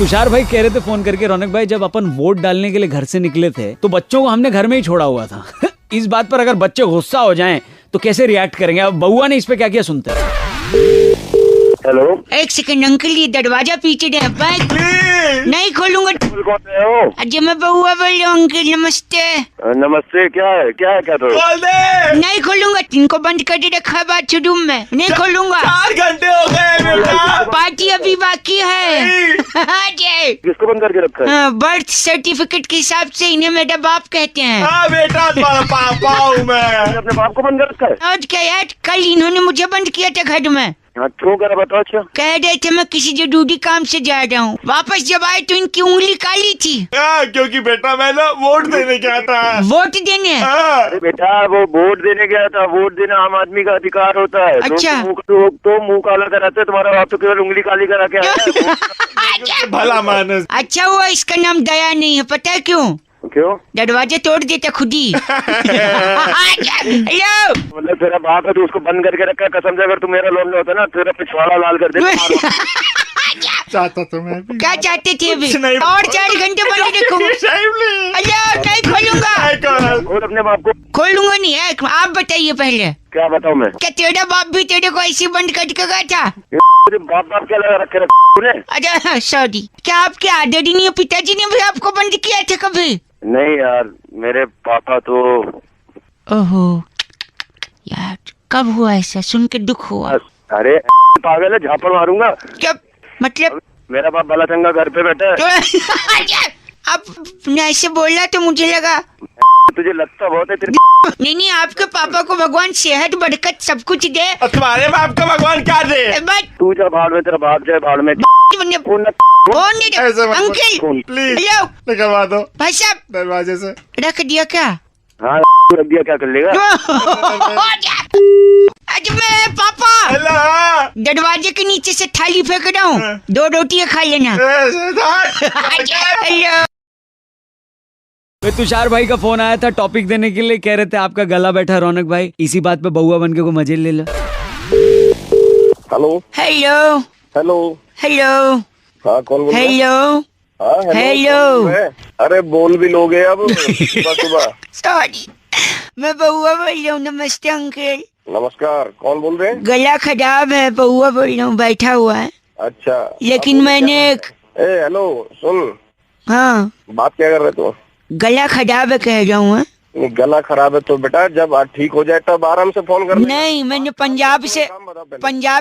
तुषार भाई कह रहे थे फोन करके, रौनक भाई जब अपन वोट डालने के लिए घर से निकले थे तो बच्चों को हमने घर में ही छोड़ा हुआ था। इस बात पर अगर बच्चे गुस्सा हो जाएं तो कैसे रिएक्ट करेंगे? अब बउआ ने इस पे क्या किया सुनते हैं। हेलो, एक सेकंड अंकल, ये दरवाजा पीछे नहीं खोलूंगा। कौन है हो? अजय मैं बउआ बोल रहा हूँ अंकल, नमस्ते। नमस्ते। क्या है क्या तो? खोल दे। नहीं खोलूंगा, इनको बंद करके रखा है बाथरूम में, नहीं खोलूंगा। 4 घंटे हो गए बेटा। पार्टी अभी बाकी है। अजय किसको बंद करके रखा है? बर्थ सर्टिफिकेट के हिसाब से इन्हें मेरा बाप कहते हैं। हाँ बेटा, तुम्हारा पापा हूँ मैं। अपने बाप को बंद कर रखा है? और क्या यार, कल इन्होंने मुझे बंद किया था घर में। हाँ, क्यों करा बताओ। अच्छा, कह रहे थे मैं किसी जरूरी काम से जा रहा हूँ, वापस जब आए तो इनकी उंगली काली थी। क्योंकि बेटा मैं ना वोट देने गया था। वोट देने? अरे बेटा, वो वोट देने गया था। वोट देना आम आदमी का अधिकार होता है। अच्छा। तो मुंह काला कराते हैं, तुम्हारा बाप तो केवल उंगली काली करा के आया है। भला मानस। अच्छा हुआ इसका नाम दया नहीं है, पता है क्यों? क्यों? दरवाजे तोड़ देता खुद ही। हेलो, मतलब तेरा बाप है तो उसको बंद करके रखा है। कसम से अगर तू मेरा लोन होता ना, तेरा पिछवाड़ा लाल कर दे। चाहता तो मैं भी। क्या चाहते थे अभी? कुछ नहीं। और 4 घंटे बंद रखूंगा। नहीं खोलूंगा। खोल अपने बाप को। खोलूंगा नहीं है, आप बताइए पहले। क्या बताऊं मैं? क्या तेरा बाप भी तेरे को ऐसे बंद करके गया था? बाप बाप क्या लगा रखे तूने? अच्छा सॉरी, क्या आपके आदर ही नहीं, पिताजी ने भी आपको बंद किया था कभी? नहीं यार, मेरे पापा तो। ओहो यार, कब हुआ ऐसा? सुन के दुख हुआ। अरे पागल है, झापड़ मारूंगा। क्या मतलब? मेरा बाप भला चंगा घर पे बैठा है। अब ऐसे बोला तो मुझे लगा तुझे लगता बहुत है तेरे। नहीं, आपके पापा को भगवान सेहत बरकत सब कुछ दे। और तुम्हारे बाप को भगवान क्या दे? बट तू जा भाड़ में, तेरा बाप जाए भाड़ में। ऐसे मत अंकल प्लीज हेलो निकलवा दो भाई साहब, दरवाजे से। रख दिया क्या? हाँ, रख दिया, क्या कर लेगा? आज मैं पापा हेलो। दरवाजे के नीचे से थाली फेंक रहा हूँ, 2 रोटियां खा लेना। हेलो, तुषार भाई का फोन आया था टॉपिक देने के लिए, कह रहे थे आपका गला बैठा रौनक भाई, इसी बात पे बउआ बन के को मजे ले लो। Hello hello, hello. हेलो, हाँ, कौन बोल रहा है? हेलो, हाँ, हेलो। अरे बोल भी लोगे अब सुबह सुबह। सॉरी, मैं बउआ बोल रहा हूँ। नमस्ते अंकल। नमस्कार, कौन बोल रहे हैं? गला खराब है, बउआ बोल रहा हूँ, बैठा हुआ है। अच्छा, लेकिन मैंने हेलो सुन। हाँ, बात क्या कर रहे तू? गला खराब है कह रहा हूँ। गला खराब है तो बेटा जब ठीक हो जाए तब आराम से फोन कर। नहीं, मैंने पंजाब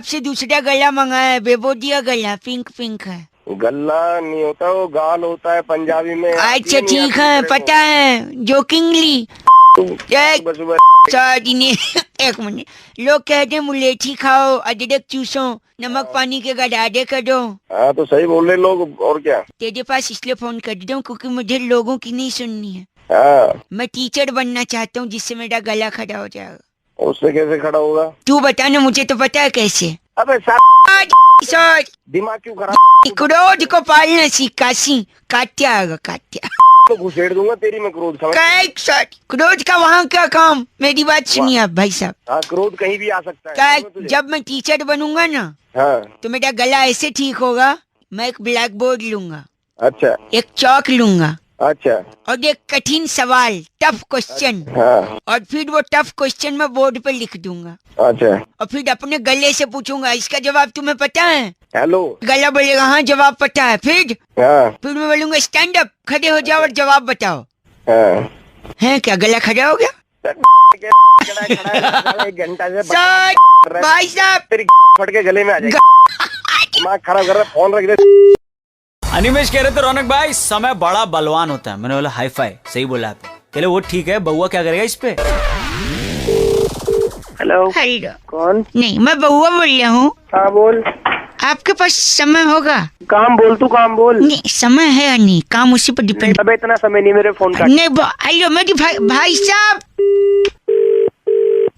से दूसरा गला मंगाया है, बेबोदिया गला, पिंक पिंक है। गला नहीं होता, वो गाल होता है पंजाबी में। अच्छा ठीक है, पता है, जोकिंगली। सॉरी नहीं, एक मिनट। लोग कहते हैं मुलेठी खाओ, अदरक चूसो, नमक पानी के गडाडे करो। हाँ तो सही बोल रहे लोग, और क्या। तेरे पास इसलिए फोन कर रहा हूँ क्योंकि मुझे लोगों की नहीं सुननी है। हाँ, मैं टीचर बनना चाहता हूँ जिससे मेरा गला खड़ा हो जाएगा। उससे कैसे खड़ा होगा? तू बता ना, मुझे तो पता है कैसे। अबे सॉरी, दिमाग क्यों खराब? क्रोध को पालना सीखा सी, काट्या आएगा काट्या। तो घुसेड़ दूंगा तेरी मैं क्रोध समझ। क्रोध का वहाँ क्या काम? मेरी बात सुनिए आप भाई साहब। हाँ, क्रोध कहीं भी आ सकता क्या है। जब मैं टीचर बनूंगा ना, हाँ, तो मेरा गला ऐसे ठीक होगा। मैं एक ब्लैक बोर्ड लूंगा, अच्छा एक चौक लूंगा, अच्छा, और एक कठिन सवाल, टफ क्वेश्चन, हाँ, और फिर वो टफ क्वेश्चन मैं बोर्ड पे लिख दूंगा, अच्छा। और फिर अपने गले से पूछूंगा इसका जवाब तुम्हें पता है? हेलो। गला बोलेगा हाँ जवाब पता है। हाँ, फिर मैं बोलूंगा स्टैंड अप, खड़े हो जाओ और जवाब बताओ। हाँ। है क्या गला खड़ा हो गया? एक घंटा से भाई साहब तेरी फट के गले में आ जाएगी। दिमाग खराब कर रहा है, फोन रख दे। अनिमेश कह रहे थे रौनक भाई समय बड़ा बलवान होता है। मैंने बोला हाई फाई, सही बोला आपने। चलो वो ठीक है, बउआ क्या करेगा इस पे? हेलो, हेलो, कौन? नहीं मैं बउआ बोल रहा हूँ। हाँ बोल। आपके पास समय होगा? काम बोल, तू काम बोल। नहीं समय है या नहीं, काम उसी पर डिपेंड। अबे इतना समय नहीं मेरे फोन का। नहीं हेलो मेरी भाई साहब।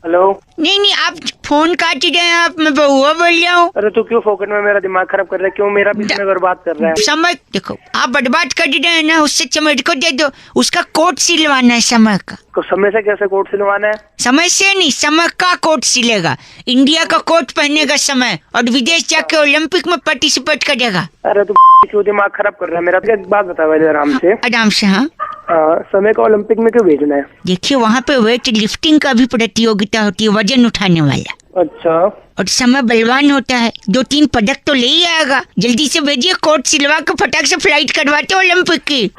हेलो। नहीं नहीं, आप फोन काट रहे हैं आप, मैं बहुआ बोल रहा हूँ। अरे तू क्यों फोकट में मेरा दिमाग खराब कर रहा है? क्यों मेरा भी समय बर्बाद कर रहा है? समय देखो, आप बर्बाद कर रहे हैं ना, उससे समय को दे दो, उसका कोट सिलवाना है समय का। तो समय से कैसे कोट सिलवाना है? समय से नहीं, समय का कोट सिलेगा। इंडिया का कोट पहनेगा समय, और विदेश जाके ओलंपिक में पार्टिसिपेट करेगा। अरे तू क्यों दिमाग खराब कर रहा है मेरा? एक बात बता पहले आराम से। आराम से। हाँ, समय को ओलंपिक में क्यों भेजना है? देखिए वहाँ पे वेट लिफ्टिंग का भी प्रतियोगिता होती है, वजन उठाने वाला। अच्छा। और समय बलवान होता है, 2-3 पदक तो ले ही आएगा। जल्दी से भेजिए, कोट सिलवा के फटाक से फ्लाइट करवाते ओलंपिक की।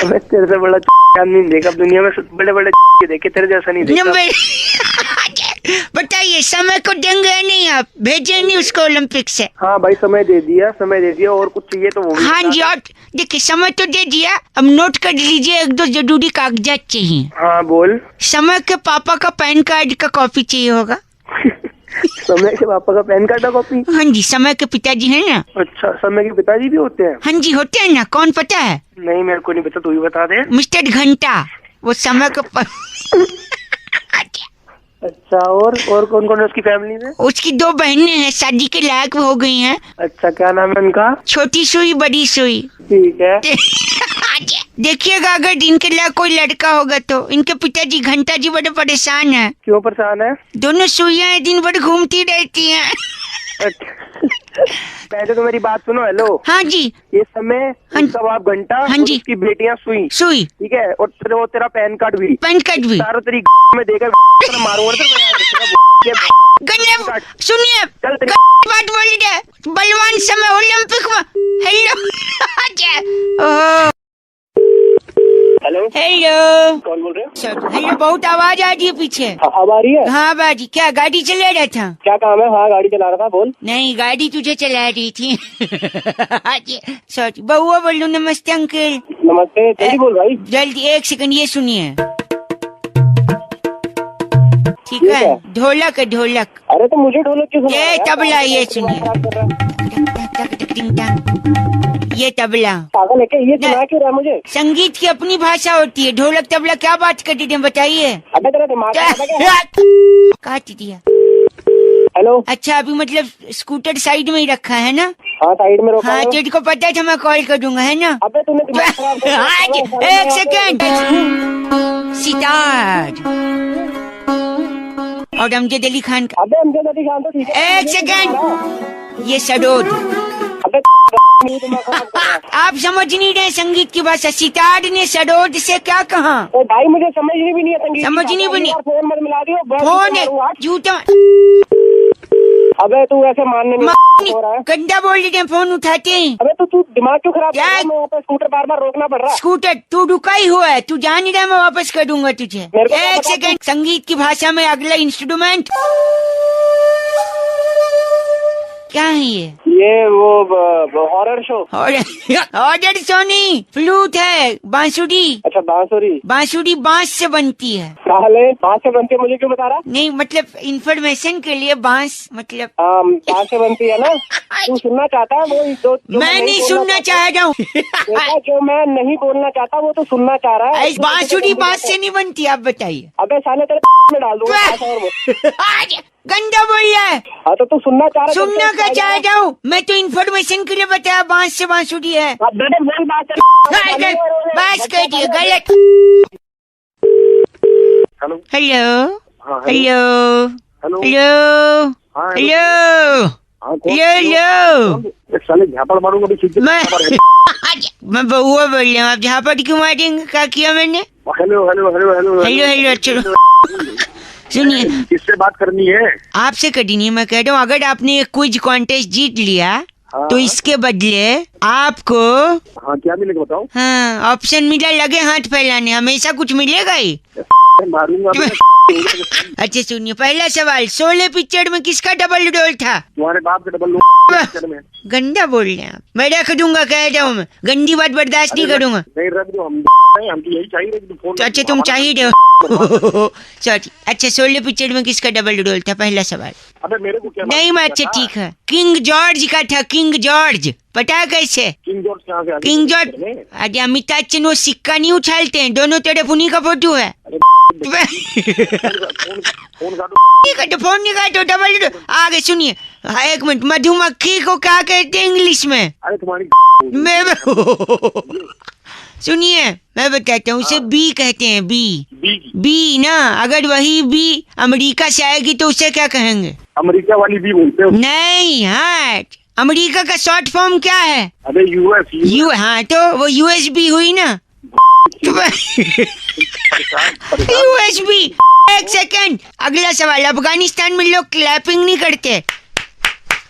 मैं तेरे से बड़ा आदमी नहीं देखा दुनिया में, बड़े बड़े देखे, तेरे जैसा नहीं देखा। बताइए, समय को देंगे या नहीं? आप भेजे नहीं उसको ओलंपिक से? हाँ भाई, समय दे दिया, और कुछ चाहिए तो वो भी हाँ जी, और देखिए समय तो दे दिया, अब नोट कर लीजिए, 1-2 जरूरी कागजात चाहिए। हाँ बोल। समय के पापा का पैन कार्ड का कॉपी चाहिए होगा। समय के पापा का पैन कार्ड का कॉपी? हाँ जी, समय के पिताजी है ना। अच्छा, समय के पिताजी भी होते हैं? हाँ जी, होते हैं ना। कौन पता है? नहीं, मेरे को नहीं पता, तू ही बता दे। मिस्टर घंटा, वो समय का अच्छा, और कौन कौन है उसकी फैमिली में? उसकी 2 बहनें हैं, शादी के लायक हो गई हैं। अच्छा, क्या नाम है उनका? छोटी सुई, बड़ी सुई। ठीक है। देखिएगा, अगर इनके लायक कोई लड़का होगा तो। इनके पिताजी घंटा जी बड़े परेशान हैं। क्यों परेशान है? दोनों सुइयां दिन भर घूमती रहती हैं। पहले तो मेरी बात सुनो। हेलो। हाँ जी। ये समय, उसका बाप घंटा, हाँ और जी। उसकी बेटियां सुई। सुई। ठीक है, और वो तेरा पैन कार्ड भी। पैन कार्ड भी। सारों तेरी में देकर मारूंगा गन्ने, सुनिए, चल तेरी बात बोली है, बलवान समय ओलंपिक में। हेलो। हेलो। हेलो, कौन बोल रहे हो? हेलो, बहुत आवाज आ रही है पीछे। अब आ रही है? हाँ बाजी, क्या गाड़ी चला रहा था? क्या काम है? हाँ, गाड़ी चला रहा था, बोल। नहीं, गाड़ी तुझे चला रही थी। सॉरी, बहुआ बोल लूं। नमस्ते अंकल। नमस्ते, जल्दी बोल भाई। जल्दी, 1 सेकंड, ये सुनिए। ठीक है, ढोलक है, ढोलक। अरे तो मुझे ढोलक क्यों सुना? ये तबला, ये सुनिए। ये तबला। पागल है क्या? ये सुना क्यों रहा है मुझे? संगीत की अपनी भाषा होती है। ढोलक तबला क्या बात कर दी, बताइए। अबे तेरा दिमाग खराब है क्या? काट दिया। हेलो। अच्छा, अभी मतलब स्कूटर साइड में ही रखा है ना? हाँ, साइड में रोका हाँ, है। तुझको पता था मैं कॉल कर दूंगा, है ना? अबे तूने दिमाग खराब कर दिया। 1 सेकंड। सितार और अमजद अली खान का। अबे अमजद अली खान तो ठीक है। 1 सेकंड। ये सरोद। अबे दिमाग खराब कर रहा है। आप समझ नहीं रहे संगीत की भाषा। सितार ने सरोद से क्या कहा? तो भाई मुझे समझनी भी नहीं है संगीत की समझनी भाषा। भी नहीं। यार, फोन मत मिला दियो। बस फोन मारूंगा। झूठा। अबे तू ऐसे मानने नहीं हो रहा है। गंदा बोल रहे हैं, फोन उठाते हैं। अबे तू दिमाग क्यों खराब कर रहा है? क्या? मैं यहाँ पे स्कूटर बार बार रोकना पड़ रहा है। स्कूटर तू रुका ही हुआ है, तू जान ही रहा है, मैं वापस कर दूंगा तुझे। मेरे को क्या 1 बता सेकंड। संगीत की भाषा में अगला इंस्ट्रूमेंट क्या है? ये वो horror show. Order Sony, flute है, बांसुरी। अच्छा, बांसुरी। बांसुरी बांस से बनती है। साले बांस से बनती है, मुझे क्यों बता रहा? नहीं, मतलब इंफॉर्मेशन के लिए बांस, मतलब बांस से बनती है ना? तू सुनना चाहता है वो जो मैं नहीं सुनना चाह रहा हूँ। बेटा, जो मैं नहीं बोलना चाहता वो तो सुनना चाह रहा है। इस बांसुरी बांस से नहीं बनती, आप बताइए। अबे साले तेरे में डाल दूंगा बांस और वो। गंदा बोल रहा है। हाँ तो तू सुनना चाह रहा है? सुनना क्या चाह रहा हूँ मैं? तो इंफॉर्मेशन के लिए बताया, बांस से बांसुरी है। बस कर दिया, गलत। हेलो। हेलो। हाँ, हेलो। हेलो। हेलो। हाँ, हेलो। हेलो। साले झापड़ मारूंगा भी। मैं बहुआ बोल रहा हूँ, आप झापड़ क्यों मारेंगे? क्या किया मैंने? Hello hello hello hello hello hello. चलो सुनिए, किससे बात करनी है? आपसे कभी नहीं, मैं कह रहा हूँ अगर आपने ये क्विज कॉन्टेस्ट जीत लिया तो इसके बदले आपको हाँ, क्या मिलेगा बताओ? हाँ, ऑप्शन मिला, लगे हाथ फैलाने, हमेशा कुछ मिलेगा ही। मारूंगा। अच्छा सुनिए, पहला सवाल, 16 पिक्चर में किसका डबल रोल था? तुम्हारे बाप के डबल में। गंदा बोल रहे हैं आप। मैं रख दूंगा, कह रहा हूँ मैं, गंदी बात बर्दाश्त नहीं करूंगा। नहीं रख दो, हम तो यही चाहिए कि फोन। तो अच्छा, तुम चाहिए हो। सॉरी। अच्छा, 16 पिक्चर में किसका डबल रोल था? पहला सवाल। अबे मेरे को क्या? नहीं, मैं अच्छा ठीक है। किंग जॉर्ज का था, किंग जॉर्ज। पता है कैसे? किंग जॉर्ज कहाँ से आ गए? किंग जॉर्ज, अरे अमिताभ बच्चन वो सिक्का नहीं उछालते हैं, दोनों तरफ उन्हीं का फोटो है। फोन काटो। ठीक है तो फोन नहीं काटो, डबल आगे सुनिए। हाँ, एक मिनट, मधुमक्खी को क्या कहते हैं इंग्लिश में? अरे तुम्हारी मैं सुनिए मैं बताता हूँ, उसे बी कहते हैं, बी। बी ना, अगर वही बी अमेरिका से आएगी तो उसे क्या कहेंगे? अमेरिका वाली भी बोलते हो? नहीं, हाँ, अमेरिका का शॉर्ट फॉर्म क्या है? अबे यूएस। यू, हाँ तो वो यूएसबी हुई ना। यूएसबी। एक सेकंड, अगला सवाल। अफगानिस्तान में लोग क्लैपिंग नहीं करते,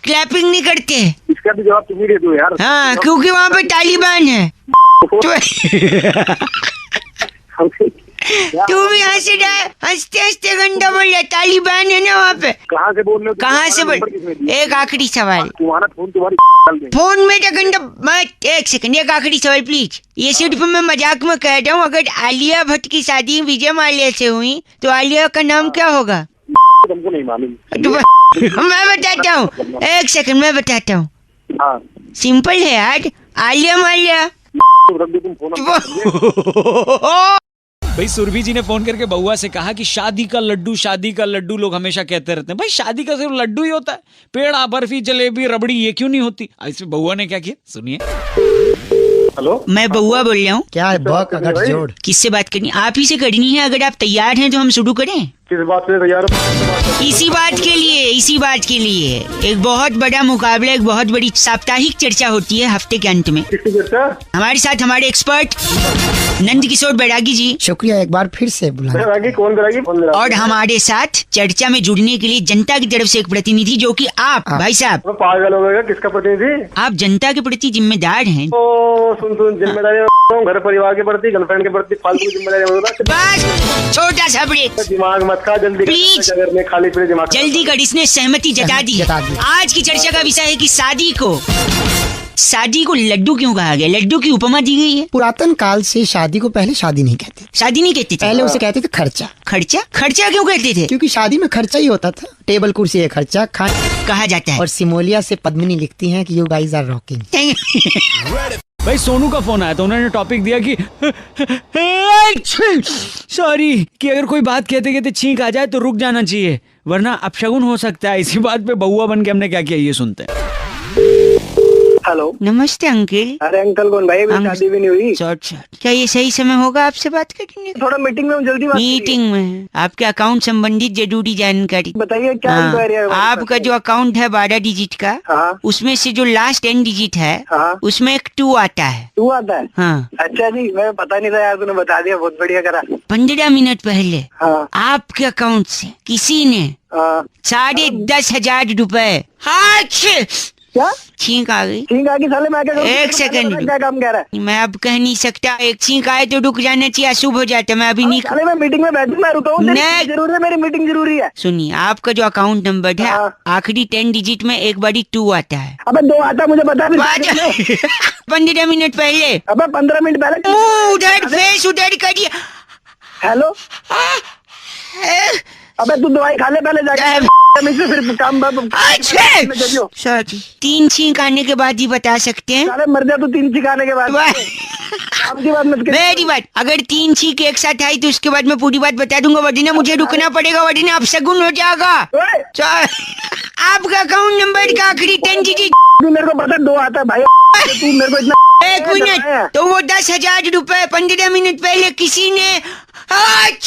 क्लैपिंग नहीं करते। इसका भी जवाब तुम ही दे दो यार। हाँ, क्योंकि वहाँ पे तालिबान है। तू भी हंस रहा है, हंसते हंसते गंदा बोल रहा है, तालिबान है ना वहाँ पे। कहाँ से बोल रहे हो? कहाँ से बोल? एक आखिरी सवाल। तुम्हारा फोन तुम्हारी फोन में तो गंदा मत। एक सेकंड, एक आखिरी सवाल प्लीज। ये सिर्फ मैं मजाक में कह रहा हूँ, अगर आलिया भट्ट की शादी विजय माल्या से हुई तो आलिया का नाम क्या होगा? तुमको नहीं मालूम? मैं बताता हूँ, एक सेकंड मैं बताता हूँ। हाँ, सिंपल है यार, आलिया माल्या। तुम फोन भाई सुरभि जी ने फोन करके बउआ से कहा कि शादी का लड्डू लोग हमेशा कहते रहते हैं। भाई शादी का सिर्फ लड्डू ही होता है, पेड़ा, बर्फी, जलेबी, रबड़ी ये क्यों नहीं होती? इसमें बउआ ने क्या किया सुनिए। हेलो, मैं बउआ बोल रहा हूँ। क्या है बक अगर जोड़? किससे बात करनी? आप ही से करनी है। अगर आप तैयार हैं तो हम शुरू करें। किस बात से तैयार हो? इसी बात के लिए एक बहुत बड़ा मुकाबला, एक बहुत बड़ी साप्ताहिक चर्चा होती है हफ्ते के अंत में। किसकी चर्चा? हमारे साथ हमारे एक्सपर्ट नंद किशोर बैरागी जी, शुक्रिया एक बार फिर से बुलाने। बैरागी कौन? बैरागी और हमारे साथ चर्चा में जुड़ने के लिए जनता की तरफ से एक प्रतिनिधि, जो कि आप भाई साहब। पागल हो गया? किसका प्रतिनिधि? आप जनता के प्रति जिम्मेदार हैं। ओ सुन जिम्मेदारी, घर परिवार के प्रति, गर्लफ्रेंड के प्रति फालतू जिम्मेदारी। बस छोटा सा ब्रेक, दिमाग मत खा, जल्दी प्लीज। करने खाली फिर दिमाग जल्दी कर। इसने सहमति जता दी है। जता दी। आज की चर्चा का विषय है कि शादी को लड्डू क्यों कहा गया? लड्डू की उपमा दी गई है। पुरातन काल से शादी को पहले शादी नहीं कहते, शादी नहीं कहते थे, पहले उसे कहते थे खर्चा। खर्चा। खर्चा क्यों कहते थे? क्योंकि शादी में खर्चा ही होता था, टेबल कुर्सी है खर्चा, कहा जाता है। और सिमोलिया से पद्मिनी लिखती हैं कि यू गाइस आर रॉकिंग। भाई सोनू का फोन आया तो उन्होंने टॉपिक दिया कि सॉरी, कि अगर कोई बात कहते कहते छींक आ जाए तो रुक जाना चाहिए, वरना अपशगुन हो सकता है। इसी बात पे बउआ बन के हमने क्या किया ये सुनते हैं। हेलो, नमस्ते अंकल। अरे अंकल कौन भाई? अभी शादी भी नहीं हुई। क्या ये सही समय होगा आपसे बात करने? थोड़ा मीटिंग में हूँ, जल्दी बात करिए। मीटिंग में आपके अकाउंट संबंधित जरूरी जानकारी बताइए। क्या इंक्वायरी है? आपका जो अकाउंट है 12 डिजिट का, हाँ। उसमें से जो लास्ट 10 डिजिट है, हाँ। उसमें एक 2 आता है। 2 आता है? हाँ। अच्छा जी, मैं पता नहीं था यार, तूने बता दिया, बहुत बढ़िया करा। 15 मिनट पहले हाँ। आपके अकाउंट से किसी ने हाँ। 10,500 रुपए क्या? छींक आ गई। ठीक है, साले मैं क्या करूं? एक सेकंड। क्या काम कह रहा है? मैं अब कह नहीं सकता, एक छींक आए तो रुक जाना चाहिए, अशुभ हो जाता है। मैं अभी नहीं। साले मैं मीटिंग में बैठू, मैं रुका हूँ। नहीं। जरूरी है, मेरी मीटिंग जरूरी है। सुनिए, आपका जो अकाउंट नंबर है, हाँ। आखिरी 10 डिजिट में एक बारी 2 आता है। अबे 2 आता है, मुझे बता भी। 15 मिनट पहले। अबे 15 मिनट पहले। उधर फेस उधर करिए। हेलो, अबे तू दवाई खा ले पहले जाके, फिर काम। सॉरी, 3 छींक आने के बाद ही बता सकते हैं। साले मर जा तू 3 सिखाने के बाद। आपकी बात मत कर। मेरी बात, अगर 3 छींक एक साथ आई तो उसके बाद मैं पूरी बात बता दूंगा, वरना मुझे रुकना पड़ेगा, वरना अपशगुन हो जाएगा। आपका अकाउंट नंबर का आखिरी 10 डिजिट। मेरे को पता 2 आता है भाई, तू मेरे को इतना। 1 मिनट, तो वो 10,000 रुपए 15 मिनट पहले किसी ने। एक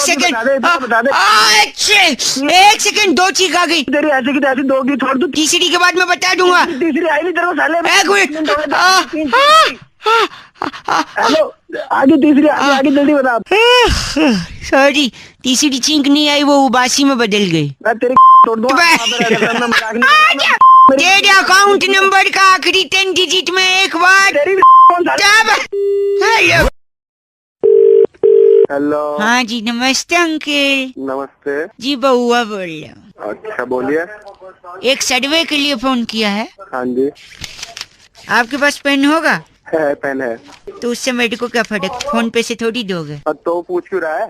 सेकंड, एक सेकंड, 2 चीख आ गई। तेरी ऐसी की तैसी 2 की छोड़, तू तीसरी के बाद मैं बता दूंगा। तीसरी आई नहीं तेरे को साले। 1 मिनट। हेलो, आगे तीसरी, आगे जल्दी बता। सॉरी, तीसरी चींक नहीं आई, वो उबासी में बदल गई। मैं तेरी छोड़ दूँ। तेरे अकाउंट नंबर का आखिरी 10 डिजिट में एक बार। हेलो। हेलो। हाँ जी, नमस्ते अंकल। नमस्ते जी, बउआ बोल रहा हूँ। अच्छा बोलिए। एक सर्वे के लिए फोन किया है। हाँ जी। आपके पास पेन होगा? है, पेन है। तो उससे मेरे को क्या फर्क, फोन पे से थोड़ी दोगे। तो पूछ क्यों रहा है?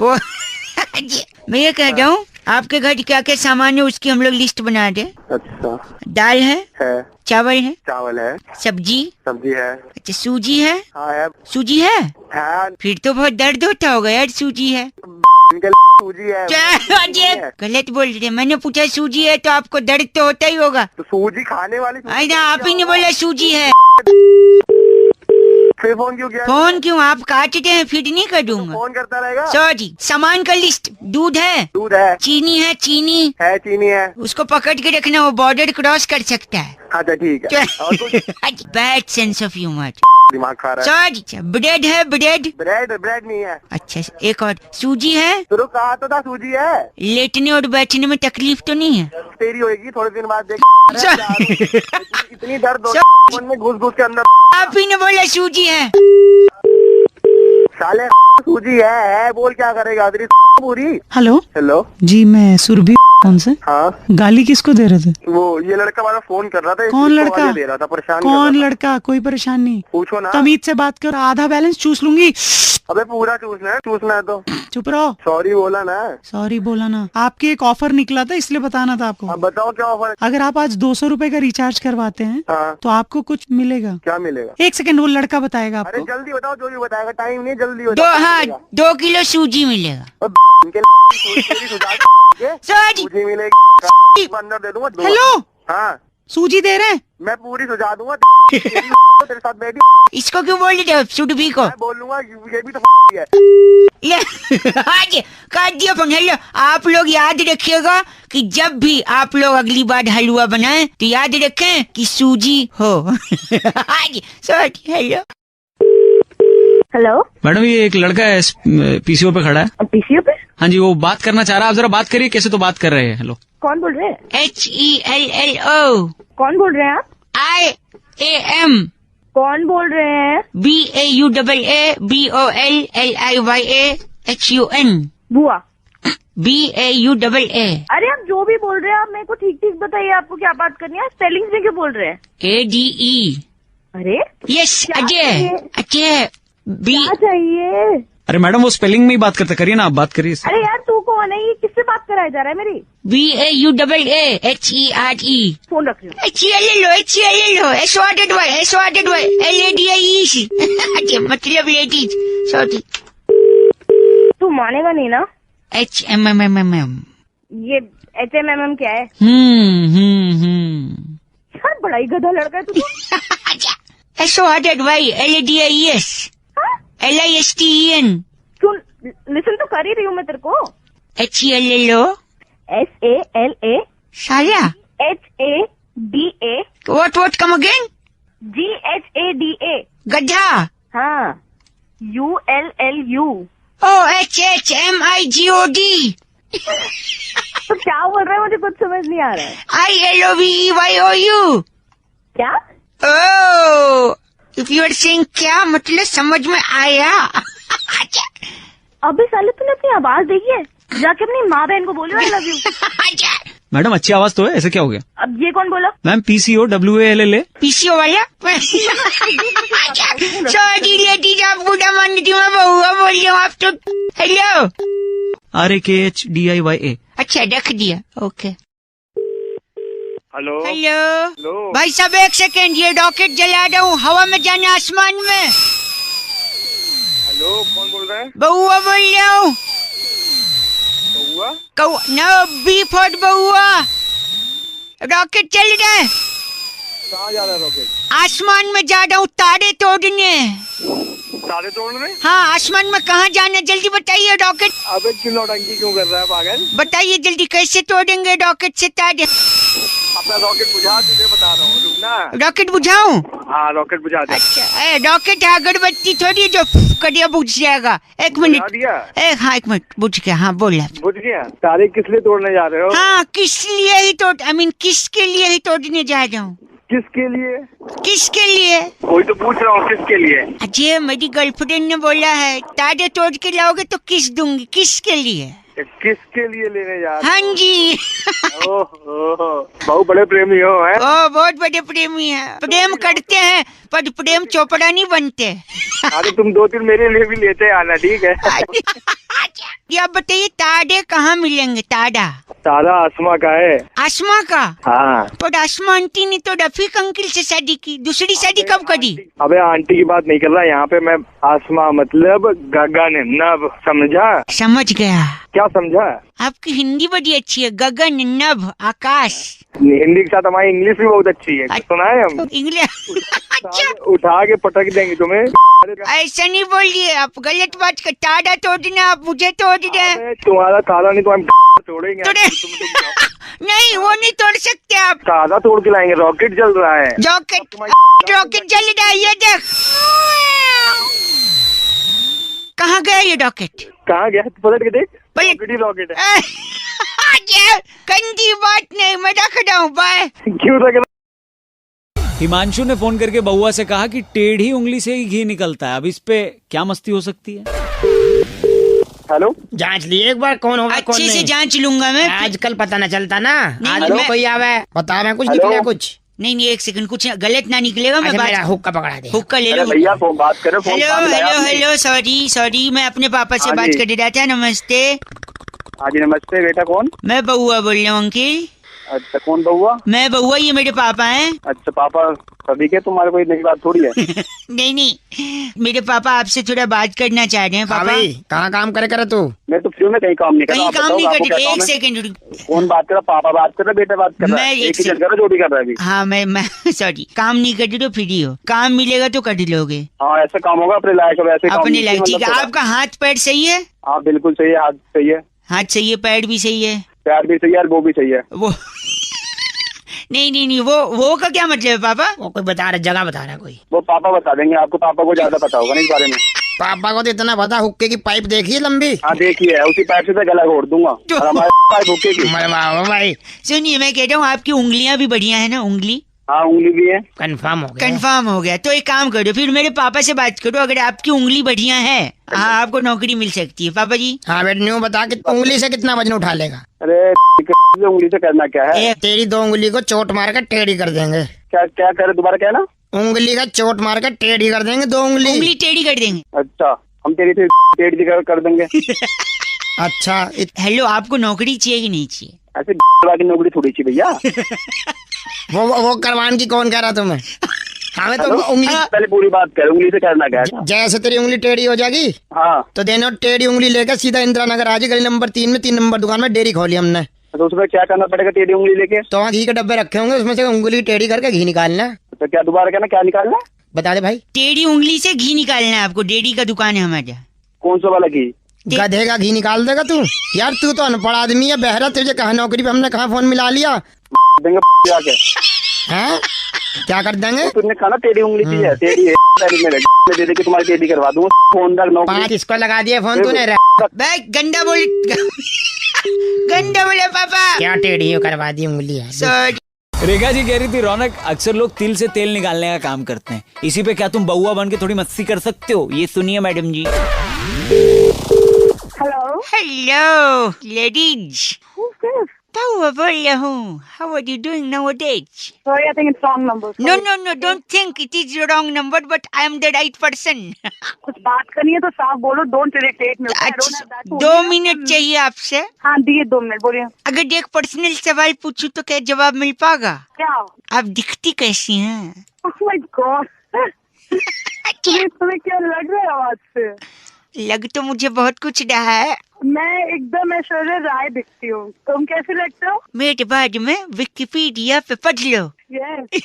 मैं ये कह रहा हूँ आपके घर क्या क्या सामान है उसकी हम लोग लिस्ट बना दे। अच्छा दाल है, चावल है, चावल है, सब्जी है, अच्छा सूजी है, हाँ है, सूजी है, हाँ फिर तो बहुत दर्द होता होगा यार। सूजी है सूजी है। क्या अजय गलत बोल रहे, मैंने पूछा सूजी है तो आपको दर्द तो होता ही होगा। तो सूजी खाने वाली आई ना, आप ही ने बोला सूजी है। फिर फोन क्यों किया? फोन क्यों, आप काटते हैं फिर नहीं कर दूंगा। फोन करता रहेगा। सॉरी, सामान का लिस्ट, दूध है, दूध है, चीनी है, चीनी है, उसको पकड़ के रखना, वो बॉर्डर क्रॉस कर सकता है। अच्छा ठीक है। और कुछ? Bad sense of humour. दिमाग खा रहा है। सॉरी, ब्रेड है, ब्रेड ब्रेड नहीं है। अच्छा एक और, सूजी है, तो कहा तो था सूजी है। लेटने और बैठने में तकलीफ तो नहीं है? तेरी होगी थोड़े दिन बाद देख। सॉरी, इतनी दर्द हो फोन में घुस के अंदर। आप ही ने बोला सूजी है। साले सूजी है बोल क्या करेगा तेरी पूरी। हेलो हेलो जी, मैं सुरभि कौन से हाँ गाली किसको दे रहे थे? वो ये लड़का वाला फोन कर रहा था। कौन इसको लड़का? गाली दे रहा था, परेशान कौन कर रहा था। लड़का? कोई परेशान नहीं, पूछो ना। तमीज से बात करो, आधा बैलेंस चूस लूंगी। अबे पूरा चूसना है तो चुप रहो। सॉरी बोला ना। सॉरी बोला ना, आपके एक ऑफर निकला था इसलिए बताना था आपको। अब बताओ क्या ऑफर। अगर आप आज 200 रुपए का रिचार्ज करवाते हैं हाँ तो आपको कुछ मिलेगा। क्या मिलेगा? एक सेकंड, वो लड़का बताएगा अरे आपको। जल्दी बताओ, जो भी बताएगा, टाइम नहीं, जल्दी दो, बताओ। हाँ 2 किलो सूजी मिलेगा। सॉरी, सूजी मिलेगी, अंदर दे दूंगा 2। हेलो, हाँ सूजी दे रहे हैं? मैं पूरी सुझा दूंगा। तेरे साथ बैठी इसको क्यों बोल रहे हो सुडबी को? मैं बोल लूंगा, ये भी तो है। ले आज काट दिया फोन। हेलो, आप लोग याद रखिएगा कि जब भी आप लोग अगली बार हलवा बनाएं तो याद रखें कि सूजी हो। आज सॉरी। हेलो हेलो मैडम, ये एक लड़का है पीसीओ पे खड़ा है। पीसीओ पे? हाँ जी, वो बात करना चाह रहा है, आप जरा बात करिए। कैसे तो बात कर रहे हैं। हेलो, कौन बोल रहे हैं? HELLO। कौन बोल रहे हैं आप? IAM। कौन बोल रहे हैं? BAUAA BOLLIYA HUN। बुआ। BAUAA। अरे आप जो भी बोल रहे हैं, आप मेरे को ठीक ठीक बताइए, आपको क्या बात करनी है? स्पेलिंग में क्यों बोल रहे हैं? ADE। अरे यस क्या अजय चाहिए? अजय क्या चाहिए? अरे मैडम, वो स्पेलिंग में ही बात करते, करिए ना आप, बात करिए। अरे यार तू कौन है? ये किससे बात कराया जा रहा है मेरी? BAUAA HERE। फोन रख लो। HELLO SORTED LADIE। अजय मतलब लेडीज। सॉरी। तू मानेगा नहीं ना? HMMMM। ये HMMM क्या है? यार बड़ा ही गधा लड़का है तू। SORTED LADIES LISTEN। सुन, लिसन तो कर ही रही हूँ मैं तेरे को। HELLO SALA साला। HADA What come again? GHADA। गधा। हाँ ULLU। OHHMIGOD। तो क्या बोल रहा है? मुझे कुछ समझ नहीं आ रहा है। ILOVEYOU। क्या? Oh, if you are saying क्या मतलब समझ में आया। अबे साले तूने अपनी आवाज देखी है? जाके अपनी माँ बहन को बोलो आई लव यू। मैडम, अच्छी आवाज तो है, ऐसे क्या हो गया? अब ये कौन बोला? Ma'am, PCO WALLA। पीसीओ वाला। सॉरी लेडीज, आप बुढ़ा मान लीजिए, मैं बहुआ बोल रही हूँ आप तो। Hello, RAKHDIYA। अच्छा रख दिया, ओके। हेलो हेलो भाई साहब, एक सेकेंड, ये रॉकेट जला रहा हूँ, हवा में जाना आसमान में। हेलो, कौन बोल रहे हैं? बहुआ बोल रहा हूँ। कौआ? No, B for Bahua. Rocket चल रहा है, कहाँ जा रहा है रॉकेट? आसमान में जा रहा हूँ तारे तोड़ने। तारे तोड़ने? हाँ, आसमान में कहाँ जाना, जल्दी बताइए। रॉकेट अबे क्यों नौटंकी क्यों कर रहा है पागल? बताइए जल्दी, कैसे तोड़ेंगे रॉकेट से तारे? अपना रॉकेट बुझा, तुझे बता रहा हूँ, रुकना। रॉकेट बुझाऊं? हाँ रॉकेट बुझा दे। अच्छा, रॉकेट अगरबत्ती थोड़ी जो करिया बुझ जाएगा। एक बुझा मिनट, दिया? हाँ 1 मिनट, बुझ गया। हाँ बोला। बुझ गया? तारे किस लिए तोड़ने जा रहे हो? हाँ, किस लिए ही किसके लिए ही तोड़ने जा रहा हूँ। किसके लिए? किसके लिए? कोई तो पूछ रहा हूँ, किसके लिए? अजय, मेरी गर्लफ्रेंड ने बोला है तारे तोड़ के लाओगे तो किस दूंगी। किसके लिए? किसके लिए लेने जा रहे? हाँ जी। ओह, बहुत बड़े प्रेमी हो हैं? ओ, बहुत बड़े प्रेमी है। प्रेम करते हैं पर प्रेम चोपड़ा नहीं बनते। अरे तुम 2-3 मेरे लिए भी लेते आना, ठीक है? ये आप बताइए ताड़े कहाँ मिलेंगे? ताड़ा तारा आसमा का है। आसमा का? हाँ। पर आसमा आंटी ने तो रफीक अंकल से शादी की, दूसरी शादी कब करी? अबे आंटी की बात नहीं कर रहा यहाँ पे मैं। आसमा मतलब गगन नभ, समझा? समझ गया। क्या समझा? आपकी हिंदी बड़ी अच्छी है। गगन नभ आकाश। हिंदी के साथ हमारी इंग्लिश भी बहुत अच्छी है, सुना है हम। इंग्लिश उठा के पटक देंगे तुम्हें। ऐसा नहीं बोलिए, आप गलत बात कर। ताड़ा तोड़ना, आप मुझे तोड़ रहे। तुम्हारा ताला नहीं तो हम तोड़ेंगे। नहीं, वो नहीं तोड़ सकते आप। ताला तोड़ के लाएंगे। रॉकेट जल रहा है। रॉकेट जल रहा है, ये देख। कहाँ गया ये रॉकेट? कहाँ गया? पलट के देख। पलट। रॉकेट है। गंदी बात नहीं, मैं रख रहा हूँ। बाय। क्यों रख रहा? हिमांशु ने फोन करके बउआ से कहा कि टेढ़ी उंगली से ही घी निकलता है। अब इस पे क्या मस्ती हो सकती है? हेलो, जांच लिए एक बार कौन होगा कौन अच्छे से नहीं। जांच लूंगा मैं। आजकल पता न चलता ना। आज नहीं, कोई आवे बता मैं कुछ हेलो? निकले कुछ। नहीं, एक सेकंड, कुछ गलत ना निकलेगा। मैं अच्छा, मेरा बात हुक्का पकड़ा दे। हुक्का ले लो। भैया फोन बात करो। फोन हेलो बात लगाया हेलो आपने। हेलो, सॉरी, मैं अपने पापा से हाँ बात जी। कर रहा था। नमस्ते, हाँ जी नमस्ते। बेटा कौन? मैं बउआ बोल रहा हूँ अंकिल। अच्छा, कौन बउआ? मैं बउआ, ये मेरे पापा हैं। अच्छा, पापा सभी के? तुम्हारे कोई नई बात थोड़ी है। नहीं, मेरे पापा आपसे थोड़ा बात करना चाह रहे हैं। हाँ पापा भाई, कहाँ काम करे करे तू? मैं तो फ्री में कहीं काम नहीं कर रहा। कहीं आप काम बताओ, नहीं आपको क्या करते। काम एक है? सेकंड रुक। कौन बात कर रहा? पापा बात कर रहा, बेटा बात कर रहा मैं है? एक एक ही से- चल कर रहा, जो भी कर रहा है अभी। हाँ, मैं सॉरी, काम नहीं करते तो फ्री हो। काम मिलेगा तो कर लोगे। हाँ, ऐसा काम होगा अपने लायक है, वैसे काम अपने नहीं लायक, मतलब ठीक है। थोड़ा। आपका हाथ पैर सही है? हाँ बिल्कुल सही है। हाथ सही है, हाथ सही है, पैर भी सही है। पैर भी सही है और वो भी सही है। वो नहीं, वो का क्या मतलब है पापा? वो कोई बता रहा, जगह बता रहा कोई। वो पापा बता देंगे आपको। पापा को ज्यादा पता होगा ना इस बारे में। पापा को तो इतना पता, हुक्के की पाइप देखी है लंबी। हाँ देखिए, उसी पैर से तो गला घोड़ दूंगा। और हमारे पास भूखे की। मरे वाह भाई, सुनिए, मैं कह रहा हूँ आपकी उंगलियां भी बढ़िया है ना? उंगली हाँ, उंगली भी है। कंफर्म हो गया। कंफर्म हो गया। तो एक काम करो, फिर मेरे पापा से बात करो। अगर आपकी उंगली बढ़िया है, हाँ, आपको नौकरी मिल सकती है। पापा जी, हाँ बेटा, न्यू बता कि उंगली से कितना वजन उठा लेगा? अरे उंगली से करना क्या है? तेरी 2 उंगली को चोट मार कर टेढ़ी कर देंगे। क्या क्या करे? दोबारा क्या ना? उंगली का चोट मार कर टेढ़ी कर देंगे 2 उंगली। उंगली टेढ़ी कर देंगे। अच्छा, हम तेरी से टेढ़ी कर देंगे। अच्छा हेलो, आपको नौकरी चाहिए कि नहीं चाहिए? ऐसे की नौकरी थोड़ी सी भैया। वो करवान की कौन कह रहा तुम्हें? हमें तो हेलो? उंगली, पहले पूरी बात कर। उंगली से करना क्या है? जैसे तेरी उंगली टेढ़ी हो जाएगी हाँ, तो देनो टेढ़ी उंगली लेकर सीधा इंदिरा नगर आज गली नंबर 3 में 3 नंबर दुकान में डेयरी खोली हमने। तो उसमें क्या करना पड़ेगा टेढ़ी उंगली लेके? तो वहाँ घी के डब्बे रखे होंगे, उसमें से उंगली टेढ़ी करके घी निकालना। तो क्या दोबारा कहना? क्या निकालना? बता दे भाई। टेढ़ी उंगली से घी निकालना है आपको। डेयरी का दुकान है हमारे यहाँ। कौन सा वाला घी? गधे का घी निकाल देगा तू? यार तू तो अनपढ़ आदमी है, बहरा। तुझे कहा नौकरी पे हमने कहा फोन मिला लिया देंगे जाके। हैं? क्या कर देंगे? तुमने कहा ना टेढ़ी उंगली की है। टेढ़ी है मेरे दे दे के तुम्हारी टेढ़ी करवा दूंगा। फोन तक नौकरी। 5 इसको लगा दिया फोन तूने। बे गंदा बोले, गंदा बोले पापा। क्या टेढ़ी करवा दी उंगली है? सॉरी। रेखा जी कह रही थी, रौनक, अक्सर लोग तिल से तेल निकालने का काम करते हैं। इसी पे क्या तुम बउआ बन के थोड़ी मस्ती कर सकते हो? ये सुनिए madam ji. Hello, ladies, who's this? बउआ बोल रहा हूँ। How are you doing nowadays? Sorry, I think it's wrong number. No, don't think it is the wrong number, but I am the right person. कुछ बात करनी है तो साफ बोलो. Don't irritate me. okay? I don't have that to 2 do. Minute चाहिए आपसे। हाँ दिए 2 मिनट. बोलिए अगर एक पर्सनल सवाल पूछूं तो क्या जवाब मिल पाएगा? क्या? आप दिखती कैसी हैं? Oh my God. तुम्हें क्या लग रहा है आवाज से? लग तो मुझे बहुत कुछ रहा है। मैं एकदम ऐश्वर्या राय दिखती हूँ. तुम कैसे लगते हो? मेरे बारे में विकिपीडिया पे पढ़ लो। Yes.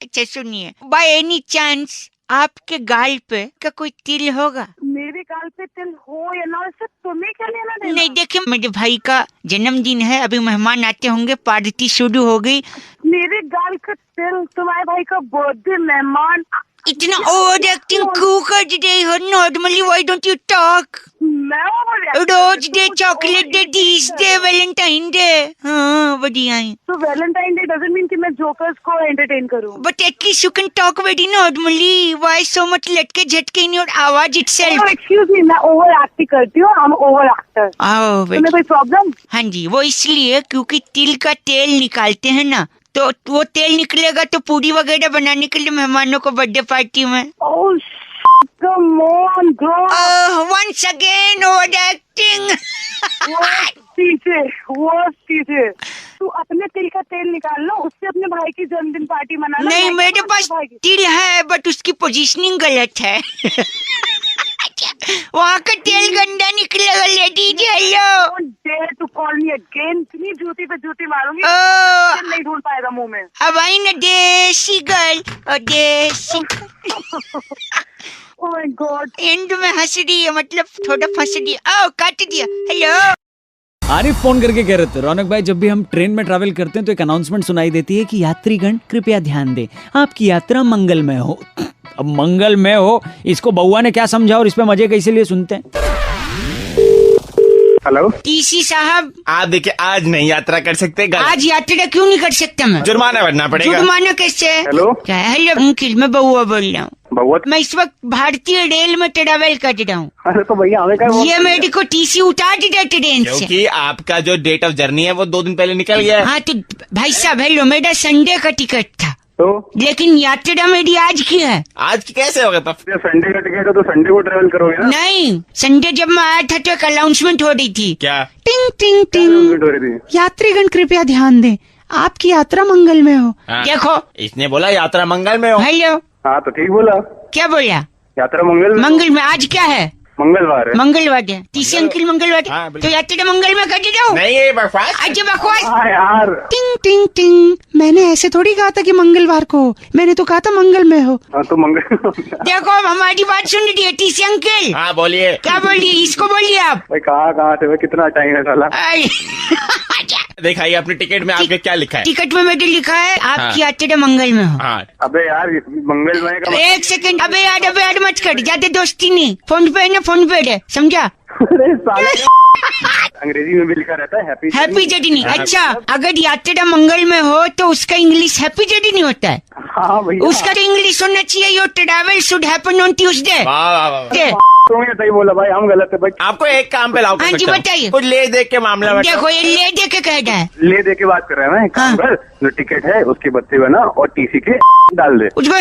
अच्छा सुनिए, बाय एनी चांस आपके गाल पे क्या कोई तिल होगा? मेरे गाल पे तिल हो या ना, इससे तुम्हें क्या लेना देना? नहीं, देखिए, मेरे भाई का जन्मदिन है, अभी मेहमान आते होंगे, पार्टी शुरू हो गई। मेरे गाल का तिल, तुम्हारे भाई का बर्थडे, मेहमान. इतना ओवर एक्टिंग क्यों कर रही हो? Normally why don't you talk? मैं रोज डे, चॉकलेट डे, टीज डे, वैलेंटाइन डे। हाँ बढ़िया है। तो वैलेंटाइन डे डजंट मीन कि मैं जोकर्स को एंटरटेन करूं. But at least you can talk very normally. Why so much लटके झटके in your आवाज itself? एक्सक्यूज मी, मैं ओवर एक्टिंग करती हूँ. I'm over actor. Oh, तुम्हें कोई प्रॉब्लम? हाँ जी, वो इसलिए क्योंकि तिल का तेल निकालते हैं ना, तो वो तेल निकलेगा तो पूरी वगैरह बनाने के लिए मेहमानों को बर्थडे पार्टी में। ओह Come on, bro. once again overacting. worst चीजें. तू अपने तिल का तेल निकाल लो, उससे अपने भाई की जन्मदिन पार्टी मना लो. नहीं, मेरे पास भाई की. तिल है बट उसकी पोजीशनिंग गलत है. वहाँ का तेल गंदा निकलेगा ladies. Hello. Don't dare to call me again. इतनी जूती पे जूती मारूंगी. ओ, तेल नहीं ढूंढ पाएगा मुंह में. अब आई ना देसी गर्ल. देसी Oh my God. एंड में हंस रही है, मतलब थोड़ा फंस रही है. ओ, काट दिया. हेलो. आरिफ फोन करके कह रहे थे, रौनक भाई जब भी हम ट्रेन में ट्रैवल करते हैं तो एक अनाउंसमेंट सुनाई देती है कि यात्रीगण कृपया ध्यान दें, आपकी यात्रा मंगलमय हो. अब मंगलमय हो, इसको बउआ ने क्या समझा और इस पे मजे कैसे लिए सुनते हैं. हेलो, टीसी साहब, आप देखिए आज नहीं यात्रा कर सकते, आज यात्रा क्यों नहीं कर सकता मैं? जुर्माना भरना पड़ेगा. जुर्माना कैसे? हेलो, क्या है? हेलो अंकिल, मैं बउआ बोल रहा हूँ. बउआ. मैं इस वक्त भारतीय रेल में ट्रेवल कर रहा हूँ. अरे तो भैया हमें क्या. ये मेरे को टीसी उतार दिया ट्रेन से. क्योंकि आपका जो डेट ऑफ जर्नी है वो 2 दिन पहले निकल गया है. हाँ तो भाई साहब, हेलो, मेरा संडे का टिकट था, तो लेकिन यात्रा मेरी आज की है. आज की कैसे होगा तब? संडे का टिकट है तो संडे को ट्रेवल करोगे ना. नहीं, संडे जब मैं आया था तो एक अनाउंसमेंट हो रही थी. क्या? टिंग टिंग टिंग. हो रही थी. यात्रीगण कृपया ध्यान दें, आपकी यात्रा मंगलमय हो. हाँ, देखो, इसने बोला यात्रा मंगल में हो. हेलो, हाँ तो ठीक बोला. क्या बोला? यात्रा मंगल. मंगल में आज क्या है? मंगलवार है. मंगलवार है. टीसी अंकिल मंगलवार है. हाँ, बिल्कुल. तो यात्रा मंगल में कर दे. नहीं ये बकवास. आज बकवास. हाँ यार. टिंग टिंग टिंग. मैंने ऐसे थोड़ी कहा था कि मंगलवार को हो. मैंने तो कहा था मंगलमय हो. हाँ तो मंगल. देखो, अब हमारी बात सुन रही है टीसी अंकिल. हाँ बोलिए. क्या बोलिए? इसको बोलिए आप. भाई कहाँ से भाई, कितना टाइम है साला. आई, दिखाइए अपने टिकट में आपके क्या लिखा है. टिकट में मैंने लिखा है आपकी हाँ। यात्रा मंगल में हो. हाँ अबे यार मंगलमय का. एक सेकंड. अबे यार मत कर, ज्यादा दोस्ती नहीं. फोन पे है ना, फोन पे है, समझा? अरे साले. अंग्रेजी में भी लिखा रहता है हैप्पी जर्नी. अच्छा, अगर यात्रा मंगल में हो तो उसका इंग्लिश हैप्पी जर्नी होता है. हाँ भैया. उसका तो इंग्लिश होना चाहिए, your travel should happen on Tuesday. वाह वाह वाह. तुमने सही बोला भाई, हम गलत है भाई. आपको एक काम पे लाओ. हाँ जी, बताइए. कुछ ले देख के मामला बताओ. देखो, ये ले दे के कह रहा है. ले दे के बात कर रहे हैं ना. एक काम हाँ। कर, जो टिकट है उसके बत्ते बना और टीसी के डाल दे. उसको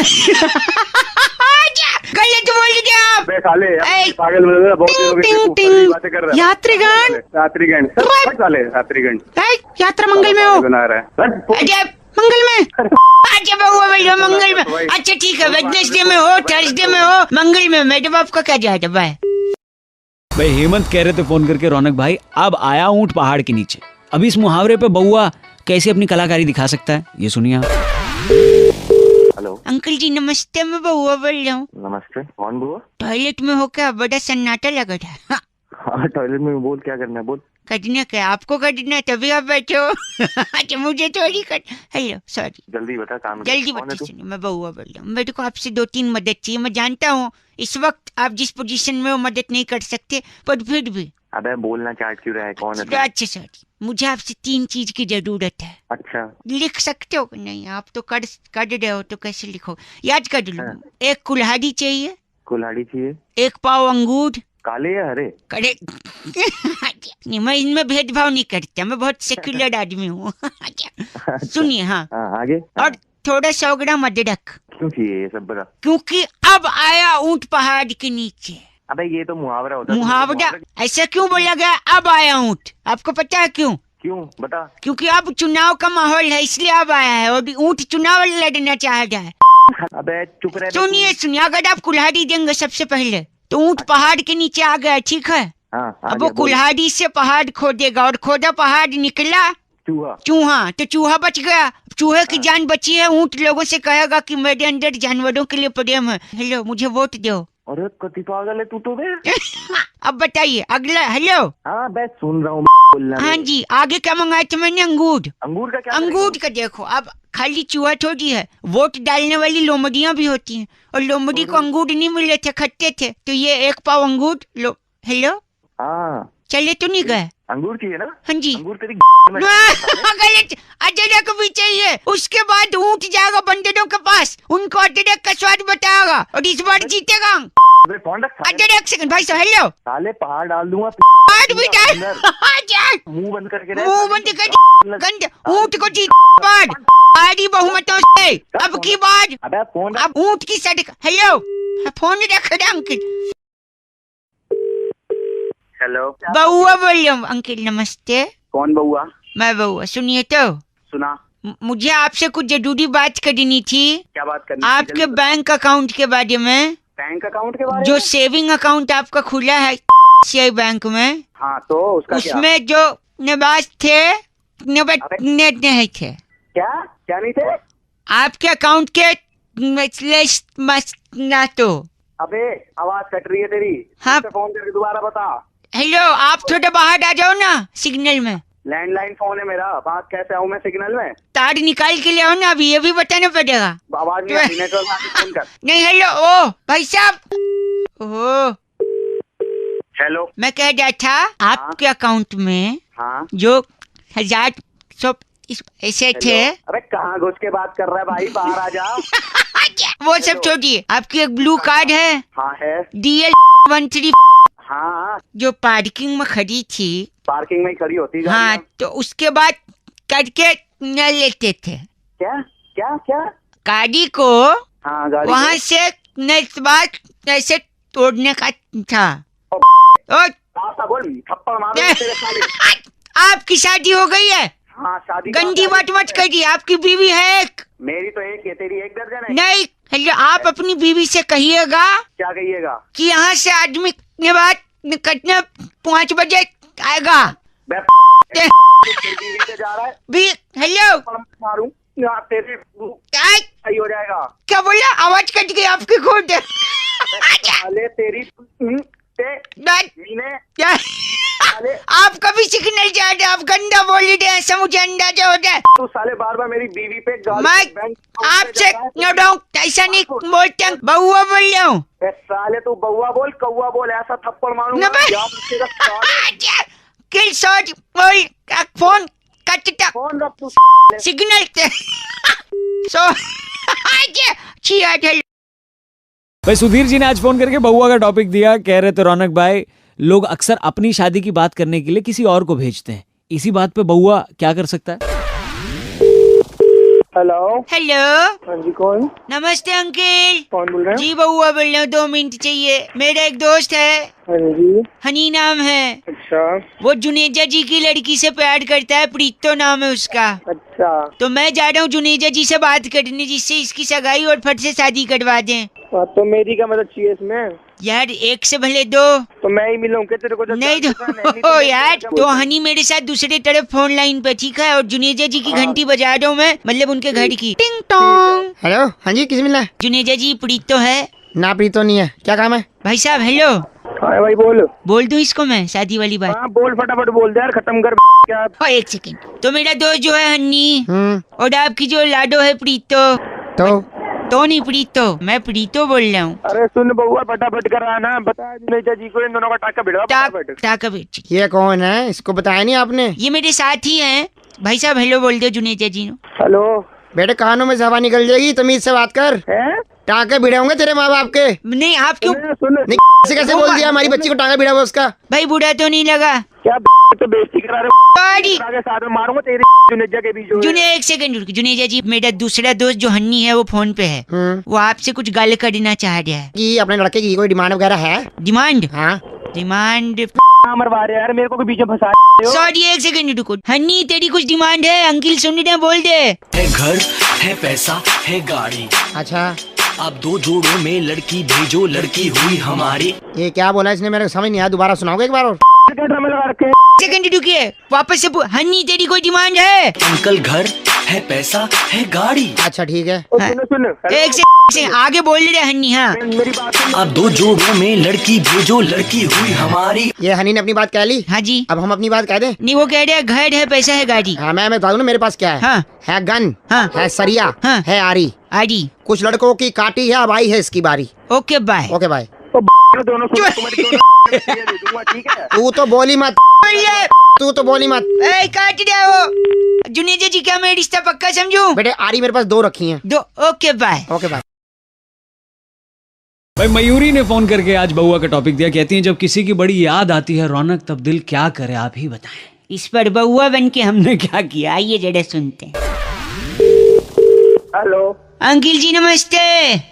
गलत बोल दिया आप. बे साले ऐ। पागल मिल रहा. बहुत टिंग लोग टिंग ऐसे टिंग. बातें कर रहे हैं. यात्रीगण. यात्रीगण सब साले यात्रीगण ऐ, यात्रा मंगलमय हो. बना रहा है. अरे मंगलमय. अच्छा बउआ बोलो मंगल में. अच्छा ठीक है, वेडनेसडे में हो, थर्सडे में हो, मंगल में. मेरे बाप का क्या जाता भाई. भाई हेमंत कह रहे थे फोन करके, रौनक भाई अब आया ऊंट पहाड़ के नीचे. अभी इस मुहावरे पे बउआ कैसे अपनी कलाकारी दिखा सकता है, ये सुनिए आप. हेलो, अंकल जी नमस्ते, मैं बउआ बोल रहा हूँ. नमस्ते. कौन बुआ? टॉयलेट में हो क्या? बड़ा सन्नाटा लगा था. हाँ टॉयलेट में बोल, क्या करना है बोल. करना क्या? आपको करना है तभी आप बैठे हो. अच्छा, मुझे थोड़ी कर. Hello, sorry. जल्दी बता काम. जल्दी बता. सुनिए, मैं बउआ बोल रहा हूँ. मेरे को आपसे 2-3 मदद चाहिए. मैं जानता हूँ इस वक्त आप जिस पोजीशन में हो मदद नहीं कर सकते, पर फिर भी. अबे बोलना चाट क्यों रहा है, कौन है? अच्छा सॉरी, मुझे आपसे 3 चीज की जरूरत है. अच्छा. लिख सकते हो? नहीं, आप तो कर रहे हो तो कैसे लिखो. याद कर लो. एक कुल्हाड़ी चाहिए. कुल्हाड़ी चाहिए. 1 पाव अंगूर. काले या हरे? करे नहीं, मैं इनमें भेदभाव नहीं करता. मैं बहुत सेक्युलर आदमी हूँ. सुनिए. हाँ, आगे. और थोड़ा 100 ग्राम अदरक. क्यों चाहिए ये सब बता. क्योंकि अब आया ऊंट पहाड़ के नीचे. अबे ये तो मुहावरा होता है. मुहावरा ऐसा क्यों बोला गया? अब आया ऊंट. आपको पता है क्यों? क्यों बता. क्योंकि अब चुनाव का माहौल है, इसलिए अब आया है. और ऊंट चुनाव लड़ना चाह रहा है. अबे चुप रह. सुनिए, अगर आप कुल्हाड़ी देंगे सबसे पहले तो ऊंट पहाड़ के नीचे आ गया, ठीक है? अब वो कुल्हाड़ी से पहाड़ खोदेगा और खोदा पहाड़ निकला चूहा. तो चूहा बच गया. चूहे की जान बची है. ऊंट लोगों से कहेगा कि मेरे अंदर जानवरों के लिए प्रेम है. हेलो, मुझे वोट दो. अरे कति पागल है तू तो बे. अब बताइए अगला. हेलो. हाँ बे सुन रहा हूँ. हाँ जी, आगे क्या मंगाया था मैंने? अंगूर. अंगूर का क्या? अंगूर का देखो, अब खाली चूहा थोड़ी है, वोट डालने वाली लोमड़ियां भी होती हैं. और लोमड़ी को अंगूर नहीं मिले थे, खट्टे थे. तो ये 1 पाव अंगूर लो. हेलो, हाँ चले तो नहीं गए? अंगूर चाहिए ना? हाँ जी। अंगूर तेरी गलत, अजरक भी चाहिए। उसके बाद ऊँट जाएगा बंदरों के पास, उनको अजरक का स्वाद बताएगा और इस बार जीतेगा। अबे फोन रख साले। अजरक सेकंड भाई साहब, हेलो। साले पहाड़ डाल दूंगा आज भी डाल। मुंह बंद करके रह। मुंह बंद कर, गंद ऊँट को जीत बार भारी बहुमतों से अब की बार। अबे फोन अब ऊँट की सड़क। हेलो, फोन रख रहे अंकिल। हेलो, बउआ बोल रहा हूँ अंकिल, नमस्ते। कौन बउआ? मैं बउआ, सुनिए तो सुना। मुझे आपसे कुछ जरूरी बात करनी थी। क्या बात करनी? आपके बैंक अकाउंट के बारे में। बैंक अकाउंट के बारे जो में? सेविंग अकाउंट आपका खुला है CI बैंक में, हाँ तो उसका क्या? उसमें जो नवाज थे नहीं थे। क्या क्या नहीं थे? आपके अकाउंट के ना तो। अबे आवाज कट रही है तेरी। हाँ। फिर से फोन करके दोबारा बता। हेलो, आप थोड़ा बाहर आ जाओ ना सिग्नल में। लैंडलाइन फोन है मेरा, बात कैसे आऊँ मैं सिग्नल में? तार निकाल के ले आओ ना, अभी ये भी बताना पड़ेगा। आवाज नहीं आ रही, नेटवर्क आके फोन कर। नहीं, हेलो, ओ भाई साहब। ओह, हेलो। मैं कह रहा था आपके अकाउंट में हाँ जो 1000 ऐसे थे। अबे कहाँ घुस के बात कर रहा है भाई, बाहर आ जा। वो सब छोड़िए, आपकी एक ब्लू कार्ड है हाँ है। DL13 हाँ जो पार्किंग में खड़ी थी। पार्किंग में ही खड़ी होती है हाँ, गाड़ियाँ। तो उसके बाद करके न लेते थे क्या क्या क्या? गाड़ी को, हाँ गाड़ी वहाँ को? से नेक्स्ट बार ऐसे तोड़ने का था। और रास्ता बोल, थप्पड़ मारो तेरे साले। आपकी शादी हो गई है? हाँ शादी। गंदी बात मत करिए, आपकी बीवी है एक। मेरी तो एक है, तेरी एक दर्जन है। नहीं, हेलो, आप अपनी बीवी से कहिएगा क्या कहिएगा? कि यहाँ से आदमी ने बात निकटने 5 बजे आएगा। बे ते- तेरी बीवी से जा रहा है, भी हेलो, थप्पड़ मारूं यहाँ तेरे क्या सही हो जाएगा। क्या बोला? आवाज कट गई आपकी खुद। साले तेरी बात- मीने क्या? आप कभी सिग्नल जा रहे, आप गंदा बोल रहे हैं, ऐसा मुझे अंदाजा हो जाए। तू साले बार बार मेरी बीवी पे गाली मैं बैंक आपसे नो डाउट ऐसा नहीं बोलते, बउआ बोल रहा हूँ। ए साले तू बउआ बोल कौआ बोल, ऐसा थप्पड़ मारूंगा नबे- याद रखिएगा साले। किल शॉट बोल, फोन कटता, फोन रख तू। सिग्नल सो भाई सुधीर जी ने आज फोन करके बउआ का टॉपिक दिया। कह रहे थे रौनक भाई, लोग अक्सर अपनी शादी की बात करने के लिए किसी और को भेजते हैं। इसी बात पे बउआ क्या कर सकता है? हेलो। हेलो, हाँ जी कौन? नमस्ते अंकिल। कौन बोल रहे हैं? जी बउआ बोल रहा हूँ, 2 मिनट चाहिए। मेरा एक दोस्त है, हाँ जी। हनी नाम है। अच्छा वो जुनेजा जी की लड़की से प्यार करता है, प्रीतो नाम है उसका। अच्छा। तो मैं जा रहा हूँ जुनेजा जी से बात करने, जिससे इसकी सगाई और फट से शादी करवा दें। तो मेरी क्या मदद चाहिए इसमें? यार, एक से भले 2। तो मैं ही मिलूं क्या तेरे को? नहीं तो यार, तो हनी मेरे साथ दूसरे तरफ फोन लाइन पे, ठीक है? और जुनेजा जी की घंटी बजा रहा हूँ मैं, मतलब उनके घर की। टिंग टोंग। हेलो, हाँ जी, किस मिलना है? जुनेजा जी, प्रीतो है। ना प्रीतो नहीं है, क्या काम है? भाई साहब हेलो, हाँ भाई बोल दूं इसको मैं शादी वाली बात? हाँ बोल, फटाफट बोल दे यार, खत्म कर क्या। हाँ, एक सेकंड। तो मेरा दोस्त जो है हन्नी, और आपकी जो लाडो है प्रीतो। तो नहीं प्रीतो, मैं प्रीतो बोल रहा हूँ। अरे सुन बउआ, फटाफट कर रहा ना, बता जुनेजा जी को इन दोनों का टाका भिड़वा फटाफट। टाका बेटी, ये कौन है? इसको बताया नहीं आपने? ये मेरे साथी हैं। भाई साहब हेलो बोल दो जुनेजा जी ने। हेलो। बेटे कानों में हवा निकल जाएगी, तमीज से बात कर। हैं? टाँके भिड़े होंगे तेरे माँ बाप के। नहीं, आप क्यों? सुन नहीं, से कैसे बोल दिया हमारी बच्ची को टाँका भिड़ा हुआ उसका? भाई बुरा तो नहीं लगा? क्या तो बेइज्जती करा रहे सॉरी हो? साथ में मारूंगा तेरी जुनेजा के बीच में। जुने, एक सेकंड रुक। जुनेजा जी, मेरा दूसरा दोस्त जो हन्नी है वो फोन पे है। वो आपसे कुछ गाल करना चाह रहा है। कि अपने लड़के की कोई डिमांड वगैरह है? डिमांड? हाँ। डिमांड? मरवा रहे यार मेरे को बीच में फंसा रहे हो। सॉरी, एक सेकंड रुको। हन्नी तेरी कुछ डिमांड है? अंकिल सुन रहे हैं, बोल दे। है घर, है पैसा, है गाड़ी। अच्छा, आप 2 जोड़ों में लड़की भेजो, लड़की हुई हमारी। ये क्या बोला इसने? मेरे को समझ नहीं आया, दोबारा सुनाओगे एक बार और? ड्रामे लगा रखे हैं। सेकंड रुकिए, वापस से हन्नी तेरी कोई डिमांड है? अंकल घर, है पैसा, है गाड़ी। अच्छा ठीक है। ओ, सुन एक से आगे बोल रहे हन्नी। हाँ, मेरी बात सुन। आप 2 जोड़ों में लड़की भेजो, लड़की हुई हमारी। ये हनी ने अपनी बात कह ली, हाँ जी। अब हम अपनी बात कह दें? नहीं, वो कह रहे हैं घर है, पैसा है, गाड़ी। हाँ, मैं बता दूं ना मेरे पास क्या है। हाँ। है गन, हाँ। है सरिया, हाँ। है आरी। आरी। कुछ लड़कों की काटी है, अब आई है इसकी बारी। Okay bye. Okay bye. ओ दोनों तुम्हारी दोनों दे दूंगा, ठीक है। तू तो बोली मत, बोलिए। तू तो बोली मत ए, काट दिया वो। जुनेजा जी, क्या मैं रिश्ता पक्का समझूं? बेटे। आरी मेरे पास 2 रखी हैं। दो। Okay bye. Okay bye. भाई मयूरी ने फोन करके आज बउआ का टॉपिक दिया। कहती हैं जब किसी की बड़ी याद आती है रौनक, तब दिल क्या करे आप ही बताएं। इस पर बउआ बन के हमने क्या किया, आइए जरा सुनते हैं। हेलो, अंकिल जी नमस्ते।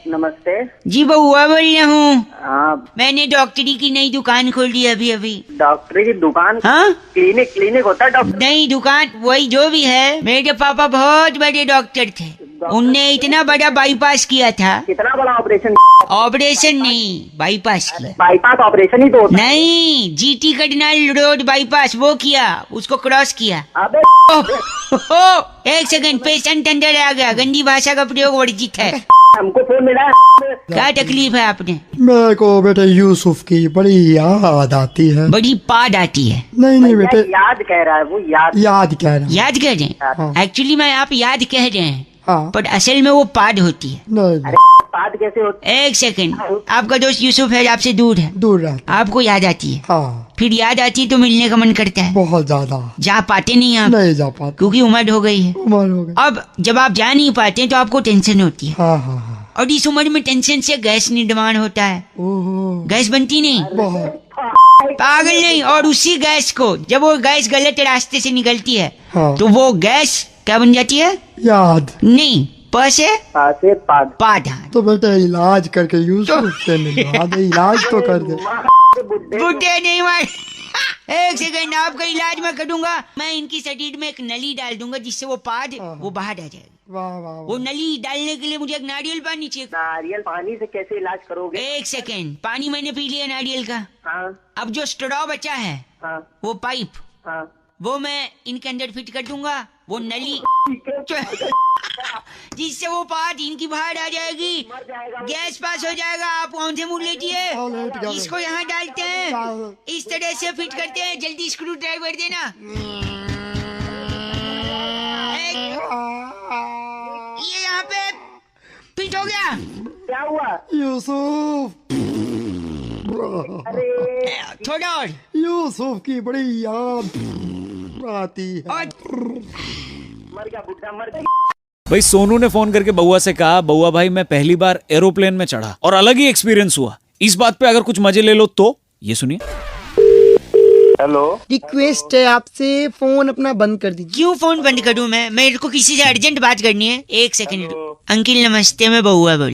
नमस्ते। जी बउआ बोल रहा हूँ। हाँ, मैंने डॉक्टरी की नई दुकान खोल दी अभी। डॉक्टरी की दुकान? हाँ, क्लिनिक होता है डॉक्टर? नई दुकान, वही जो भी है। मेरे पापा बहुत बड़े डॉक्टर थे, उनने इतना बड़ा बाईपास किया था। कितना बड़ा ऑपरेशन? ऑपरेशन नहीं, बाईपास किया। बाईपास ऑपरेशन ही तो होता नहीं, जीटी कर्नाल रोड बाईपास वो किया, उसको क्रॉस किया। है। अबे ओह, एक सेकंड, पेशेंट अंदर आ गया। गंदी भाषा का प्रयोग वर्जित है। हमको फोन मिला है। क्या तकलीफ है आपने? मेरे को बेटे यूसुफ की बड़ी याद आती है। बड़ी पाद आती है। नहीं बेटे, याद कह रहा है वो, याद याद कह रहा हूँ। याद कह रहे हैं? एक्चुअली मैं आप याद कह रहे हैं, हाँ। पर असल में वो पाद होती है। नहीं, बात कैसे होती? एक सेकंड, आपका दोस्त यूसुफ है, आपसे दूर है, दूर रहता। आपको याद आती है, हाँ, फिर याद आती है तो मिलने का मन करता है। बहुत ज्यादा। जा पाते नहीं आप, नहीं जा पाता, क्योंकि उम्र हो गई है। उम्र हो गई। अब जब आप जा नहीं पाते तो आपको टेंशन होती है, हाँ हाँ हाँ। और इस उम्र में टेंशन से गैस निर्माण होता है। ओहो, गैस बनती नहीं, बहुत। पागल नहीं। और उसी गैस को, जब वो गैस गलत रास्ते से निकलती है, हाँ। तो वो गैस क्या बन जाती है? याद। नहीं, प से पासे पाद। पाद। तो बेटे इलाज करके यूसुफ से मिलवा दे, इलाज तो कर दे। बुढ़े नहीं मार। एक सेकंड, आपका इलाज मैं करूंगा। मैं इनकी शरीर में एक नली डाल दूंगा, जिससे वो पाद वो बाहर आ जाएगी। वाह वाह वो नली डालने के लिए मुझे एक नारियल पानी चाहिए। नारियल पानी से कैसे इलाज करोगे? एक सेकंड, पानी मैंने पी लिया नारियल का। हाँ अब जो स्ट्रॉ बचा है, हाँ वो पाइप, हाँ। वो मैं इनके अंदर फिट कर दूंगा। वो नली जिससे वो पाद इनकी बाहर आ जाएगी, गैस पास हो जाएगा। आप कौन से मुंह लेटिए, इसको यहाँ डालते हैं, इस तरह से फिट करते हैं। जल्दी स्क्रू ड्राइवर देना। ये यहाँ पे फिट हो गया। क्या हुआ? यूसुफ, थोड़ा और। यूसुफ की बड़ी याद आती है। और मर गया बुढ़ा, मर गया। भाई सोनू ने फोन करके बउआ से कहा, बउआ भाई मैं पहली बार एरोप्लेन में चढ़ा और अलग ही एक्सपीरियंस हुआ। इस बात पे अगर कुछ मजे ले लो तो ये सुनिए। हेलो, रिक्वेस्ट है आपसे, फोन अपना बंद कर दीजिए। क्यों फोन बंद करूं मैं? मेरे को किसी से अर्जेंट बात करनी है। एक सेकंड। अंकिल नमस्ते, मैं बउआ बोल